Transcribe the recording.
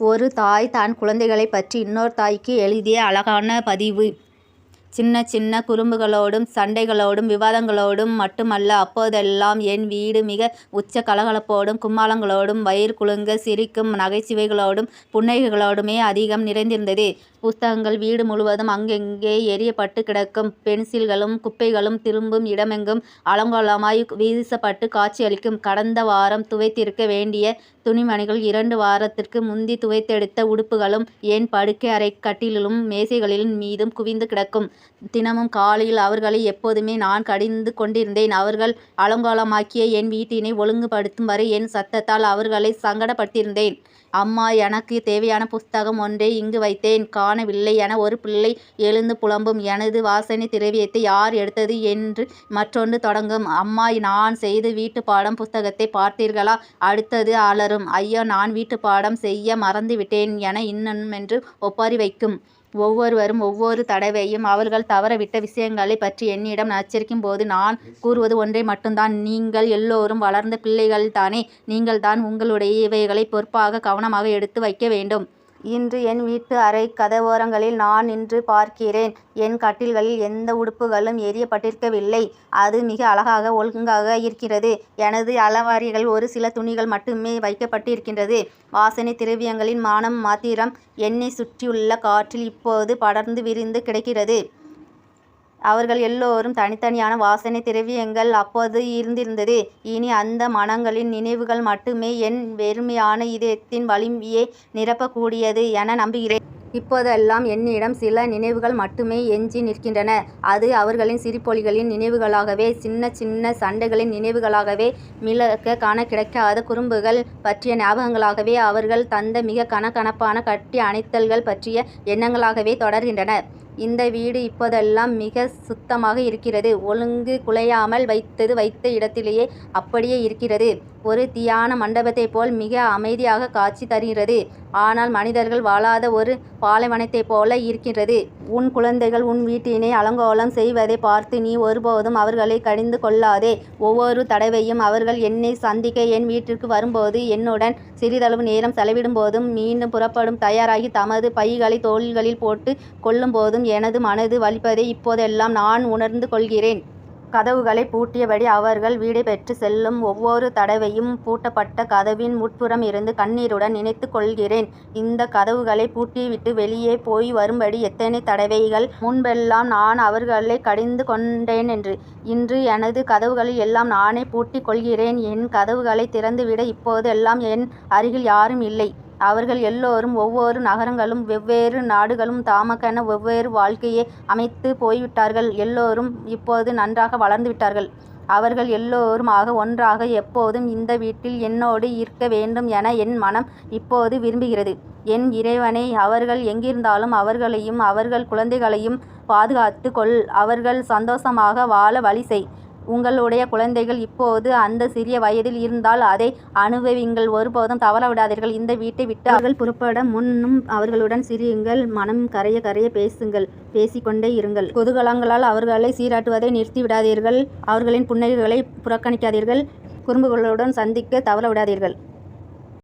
ஒரு தாய் தன் குழந்தைகளை பற்றி இன்னொரு தாய்க்கு எழுதிய அழகான பதிவு. சின்ன சின்ன குறும்புகளோடும் சண்டைகளோடும் விவாதங்களோடும் மட்டுமல்ல, அப்போதெல்லாம் என் வீடு மிக உச்ச கலகலப்போடும் கும்மாளங்களோடும் வயிறு குலுங்க சிரிக்கும் நகைச்சுவைகளோடும் புன்னகைகளோடுமே அதிகம் நிறைந்திருந்தது. புத்தகங்கள் வீடு முழுவதும் அங்கெங்கே எரியப்பட்டு கிடக்கும். பென்சில்களும் குப்பைகளும் திரும்பும் இடமெங்கும் அலங்கோலமாய் வீசப்பட்டு காட்சியளிக்கும். கடந்த வாரம் துவைத்திருக்க வேண்டிய துணிமணிகள் 2 வாரத்திற்கு முந்தி துவைத்தெடுத்த உடுப்புகளும் என் படுக்கை அறை கட்டிலிலும் மேசைகளின் மீதும் குவிந்து கிடக்கும். தினமும் காலையில் அவர்களை எப்போதுமே நான் கடிந்து கொண்டிருந்தேன். அவர்கள் அலங்கோலமாக்கிய என் வீட்டினை ஒழுங்குபடுத்தும் வரை என் சத்தத்தால் அவர்களை சங்கடப்படுத்தியிருந்தேன். அம்மா, எனக்கு தேவையான புஸ்தகம் ஒன்றை இங்கு வைத்தேன், காணவில்லை என ஒரு பிள்ளை எழுந்து புலம்பும். எனது வாசனை திரவியத்தை யார் எடுத்தது என்று மற்றொன்று தொடங்கும். அம்மா, நான் செய்த வீட்டுப்பாடம் புஸ்தகத்தை பார்த்தீர்களா? அடுத்தது அலறும். ஐயோ, நான் வீட்டுப்பாடம் செய்ய மறந்துவிட்டேன் என இன்னுமென்று ஒப்பாரி வைக்கும். ஒவ்வொருவரும் ஒவ்வொரு தடவையும் அவர்கள் தவறவிட்ட விஷயங்களை பற்றி என்னிடம் நச்சரிக்கும் போது நான் கூறுவது ஒன்றை மட்டும்தான். நீங்கள் எல்லோரும் வளர்ந்த பிள்ளைகள்தானே, நீங்கள்தான் உங்களுடைய இவைகளை பொறுப்பாக கவனமாக எடுத்து வைக்க வேண்டும். இன்று என் வீட்டு அறை கதவோரங்களில் நான் நின்று பார்க்கிறேன். என் கட்டில்களில் எந்த உடுப்புகளும் எரியப்பட்டிருக்கவில்லை. அது மிக அழகாக ஒழுங்காக இருக்கிறது. எனது அலமாரிகள் ஒரு சில துணிகள் மட்டுமே வைக்கப்பட்டிருக்கின்றது. வாசனை திரவியங்களின் மனம் மாத்திரம் என்னை சுற்றியுள்ள காற்றில் இப்போது படர்ந்து விரிந்து கிடக்கிறது. அவர்கள் எல்லோரும் தனித்தனியான வாசனை திரவியங்கள் அப்போது இருந்திருந்தது. இனி அந்த மனங்களின் நினைவுகள் மட்டுமே என் வெறுமையான இதயத்தின் வலிமையை நிரப்பக்கூடியது என நம்புகிறேன். இப்போதெல்லாம் என்னிடம் சில நினைவுகள் மட்டுமே எஞ்சி நிற்கின்றன. அது அவர்களின் சிரிப்பொலிகளின் நினைவுகளாகவே, சின்ன சின்ன சண்டைகளின் நினைவுகளாகவே, மிளக காண கிடைக்காத குறும்புகள் பற்றிய ஞாபகங்களாகவே, அவர்கள் தந்த மிக கனகனப்பான கட்டி அணைத்தல்கள் பற்றிய எண்ணங்களாகவே தொடர்கின்றன. இந்த வீடு இப்போதெல்லாம் மிக சுத்தமாக இருக்கிறது. ஒழுங்கு குலையாமல் வைத்த இடத்திலேயே அப்படியே இருக்கிறது. ஒரு தியான மண்டபத்தைப் போல் மிக அமைதியாக காட்சி தருகிறது. ஆனால் மனிதர்கள் வாழாத ஒரு பாலைவனத்தைப் போல இருக்கிறது. உன் குழந்தைகள் உன் வீட்டினை அலங்கோலம் செய்வதை பார்த்து நீ ஒருபோதும் அவர்களை கடிந்து கொள்ளாதே. ஒவ்வொரு தடவையும் அவர்கள் என்னை சந்திக்க என் வீட்டிற்கு வரும்போது, என்னுடன் சிறிதளவு நேரம் செலவிடும் போதும், மீண்டும் புறப்படும் தயாராகி தமது பைகளை தோள்களில் போட்டு கொள்ளும் போதும் எனது மனது வலிப்பதை இப்போதெல்லாம் நான் உணர்ந்து கொள்கிறேன். கதவுகளை பூட்டியபடி அவர்கள் வீடை பெற்று செல்லும் ஒவ்வொரு தடவையும் பூட்டப்பட்ட கதவின் முற்புறம் இருந்து கண்ணீருடன் நினைத்து கொள்கிறேன். இந்த கதவுகளை பூட்டிவிட்டு வெளியே போய் வரும்படி எத்தனை தடவைகள் முன்பெல்லாம் நான் அவர்களை கடிந்து கொண்டேன் என்று. இன்று எனது கதவுகளில் எல்லாம் நானே பூட்டி கொள்கிறேன். என் கதவுகளை திறந்துவிட இப்போதெல்லாம் என் அருகில் யாரும் இல்லை. அவர்கள் எல்லோரும் ஒவ்வொரு நகரங்களும் வெவ்வேறு நாடுகளும் தமக்கென வெவ்வேறு வாழ்க்கையை அமைத்து போய்விட்டார்கள். எல்லோரும் இப்போது நன்றாக வளர்ந்து விட்டார்கள். அவர்கள் எல்லோருமாக ஒன்றாக எப்போதும் இந்த வீட்டில் என்னோடு இருக்க வேண்டும் என என் மனம் இப்போது விரும்புகிறது. என் இறைவனே, அவர்கள் எங்கிருந்தாலும் அவர்களையும் அவர்கள் குழந்தைகளையும் பாதுகாத்து கொள். அவர்கள் சந்தோஷமாக வாழ வழி செய். உங்களுடைய குழந்தைகள் இப்போது அந்த சிறிய வயதில் இருந்தால் அதை அனுபவிங்கள். ஒருபோதும் தவறவிடாதீர்கள். இந்த வீட்டை விட்டு அவர்கள் புறப்பட முன்னும் அவர்களுடன் சிரியுங்கள். மனம் கரைய கரைய பேசுங்கள். பேசிக்கொண்டே இருங்கள். குதூகலங்களால் அவர்களை சீராட்டுவதை நிறுத்திவிடாதீர்கள். அவர்களின் புன்னகைகளை புறக்கணிக்காதீர்கள். குறும்புகளுடன் சந்திக்க தவறவிடாதீர்கள்.